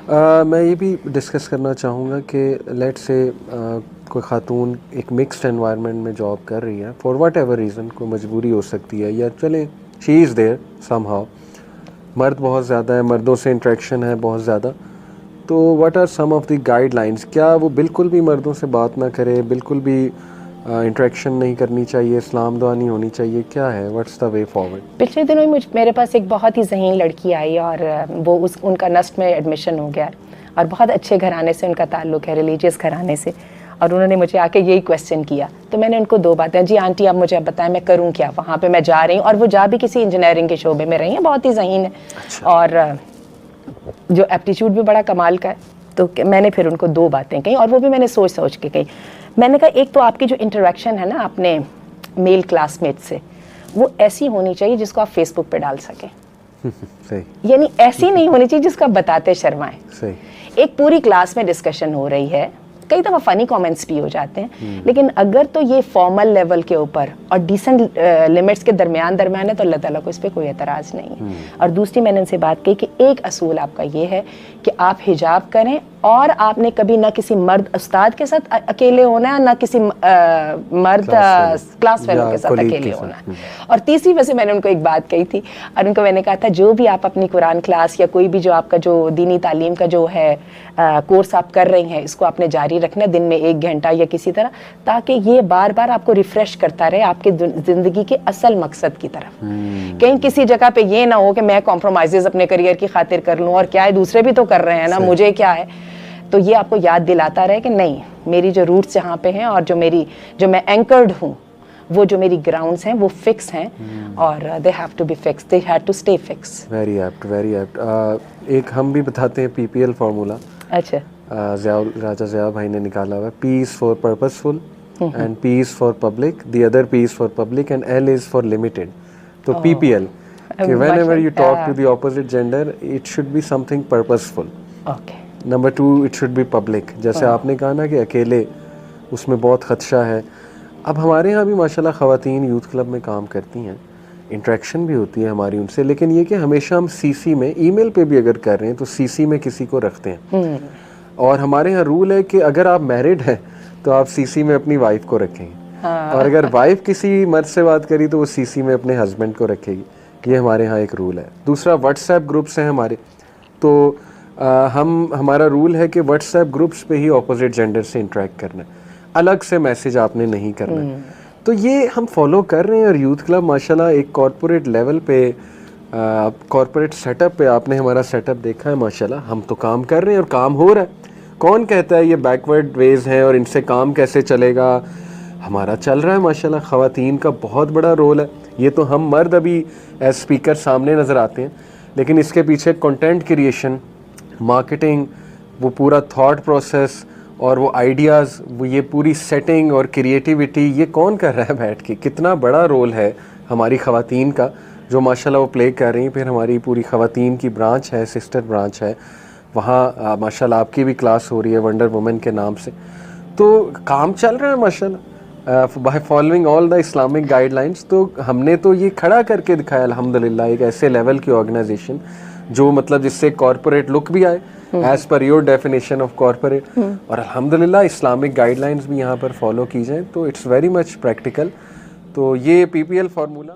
मैं ये भी डिस्कस करना चाहूँगा कि लेट से कोई ख़ातून एक मिक्स्ड एनवायरनमेंट में जॉब कर रही है, फॉर वट एवर रीज़न, कोई मजबूरी हो सकती है या चले शी इज़ देयर समहाउ, मर्द बहुत ज़्यादा है, मर्दों से इंटरेक्शन है बहुत ज़्यादा, तो what are some of the guidelines? क्या वो बिल्कुल भी मर्दों से बात ना करे, बिल्कुल भी इंटरेक्शन नहीं करनी चाहिए, इस्लाम दुआ नहीं होनी चाहिए, क्या है, व्हाट्स द वे फॉरवर्ड? पिछले दिनों ही मेरे पास एक बहुत ही ज़हीन लड़की आई और वो उनका नस्ट में एडमिशन हो गया और बहुत अच्छे घराने से उनका ताल्लुक़ है, रिलीजियस घराने से, और उन्होंने मुझे आके यही क्वेश्चन किया। तो मैंने उनको दो बातें, जी आंटी आप मुझे बताएं मैं करूं क्या, वहाँ पे मैं जा रही हूँ, और वो जा भी किसी इंजीनियरिंग के शोबे में रही हैं, बहुत ही ज़हीन है। अच्छा। और जो एप्टीट्यूड भी बड़ा कमाल का है। तो मैंने फिर उनको दो बातें कही और वो भी मैंने सोच सोच के कही। मैंने कहा एक तो आपकी जो इंटरेक्शन है ना अपने मेल क्लासमेट से, वो ऐसी होनी चाहिए जिसको आप फेसबुक पे डाल सकें। सही। यानी ऐसी नहीं होनी चाहिए जिसको आप बताते शर्माएं। सही। एक पूरी क्लास में डिस्कशन हो रही है, कई दफ़ा फ़नी कमेंट्स भी हो जाते हैं, लेकिन अगर तो ये फॉर्मल लेवल के ऊपर और डिसेंट लिमिट्स के दरमियान है तो अल्लाह ताला को इस पर कोई एतराज़ नहीं है। और दूसरी मैंने उनसे बात कही कि एक असूल आपका ये है कि आप हिजाब करें और आपने कभी ना किसी मर्द उस्ताद के साथ अकेले होना है, ना किसी मर्द क्लास फेलो के साथ अकेले होना है। और तीसरी वजह मैंने उनको एक बात कही थी और उनको मैंने कहा था जो भी आप अपनी कुरान क्लास या कोई भी जो आपका जो दीनी तालीम का जो है कोर्स आप कर रही हैं, इसको आपने जारी रखना दिन में 1 घंटा या किसी तरह, ताकि ये बार बार आपको रिफ्रेश करता रहे आपके ज़िंदगी के असल मकसद की तरफ। कहीं किसी जगह पे ये ना हो कि मैं कॉम्प्रोमाइज़ अपने करियर की खातिर कर लूँ, और क्या है दूसरे भी तो कर रहे हैं ना, मुझे क्या है। तो ये आपको याद दिलाता रहे कि नहीं, मेरी जो रूट्स यहाँ पे हैं और जो मैं एंकर्ड हूँ, वो जो मेरी ग्राउंड्स हैं वो फिक्स हैं और they have to be fix, they have to stay fix. Very apt, very apt. एक हम भी बताते हैं PPL फार्मूला। अच्छा। राजा ज़िया भाई ने निकाला हुआ है, P is for purposeful and P is for public, the other P is for public and L is for limited. तो PPL कि whenever you talk to the opposite gender it should be something purposeful. Okay. Number 2 it should be public. जैसे आपने कहा ना कि अकेले उसमें बहुत खदशा है। अब हमारे यहाँ भी माशाल्लाह ख़वातीन यूथ क्लब में काम करती हैं, इंटरेक्शन भी होती है हमारी उनसे, लेकिन ये कि हमेशा हम CC में, ईमेल पे भी अगर कर रहे हैं तो CC में किसी को रखते हैं। और हमारे यहाँ रूल है कि अगर आप मैरिड हैं तो आप CC में अपनी वाइफ को रखेंगे। हाँ। और अगर वाइफ किसी मर्द से बात करी तो वो CC में अपने हस्बैंड को रखेगी। ये हमारे यहाँ एक रूल है। दूसरा WhatsApp ग्रुप्स हैं हमारे, तो हमारा रूल है कि WhatsApp ग्रुप्स पे ही ऑपोजिट जेंडर से इंटरेक्ट करना है, अलग से मैसेज आपने नहीं करना है। तो ये हम फॉलो कर रहे हैं। और यूथ क्लब माशाल्लाह एक कॉरपोरेट लेवल पे, कॉरपोरेट सेटअप पे आपने हमारा सेटअप देखा है माशाल्लाह, हम तो काम कर रहे हैं और काम हो रहा है। कौन कहता है ये बैकवर्ड वेज हैं और इनसे काम कैसे चलेगा? हमारा चल रहा है माशाल्लाह। ख़वातीन का बहुत बड़ा रोल है। ये तो हम मर्द अभी एज स्पीकर सामने नज़र आते हैं, लेकिन इसके पीछे कंटेंट क्रिएशन, मार्केटिंग, वो पूरा थॉट प्रोसेस और वो आइडियाज़, वो ये पूरी सेटिंग और क्रिएटिविटी, ये कौन कर रहा है बैठ के? कितना बड़ा रोल है हमारी ख़वातीन का जो माशाल्लाह वो प्ले कर रही हैं। फिर हमारी पूरी ख़वातीन की ब्रांच है, सिस्टर ब्रांच है, वहाँ माशाल्लाह आपकी भी क्लास हो रही है वंडर वुमेन के नाम से। तो काम चल रहा है माशाल्लाह by following all the Islamic guidelines. तो हमने तो ये खड़ा करके दिखाया अल्हम्दुलिल्लाह, एक ऐसे लेवल की ऑर्गेनाइजेशन जो मतलब जिससे कॉरपोरेट लुक भी आए as per your definition of corporate, और अल्हम्दुलिल्लाह इस्लामिक गाइडलाइंस भी यहाँ पर फॉलो की जाए। तो इट्स वेरी मच प्रैक्टिकल। तो ये PPL फार्मूला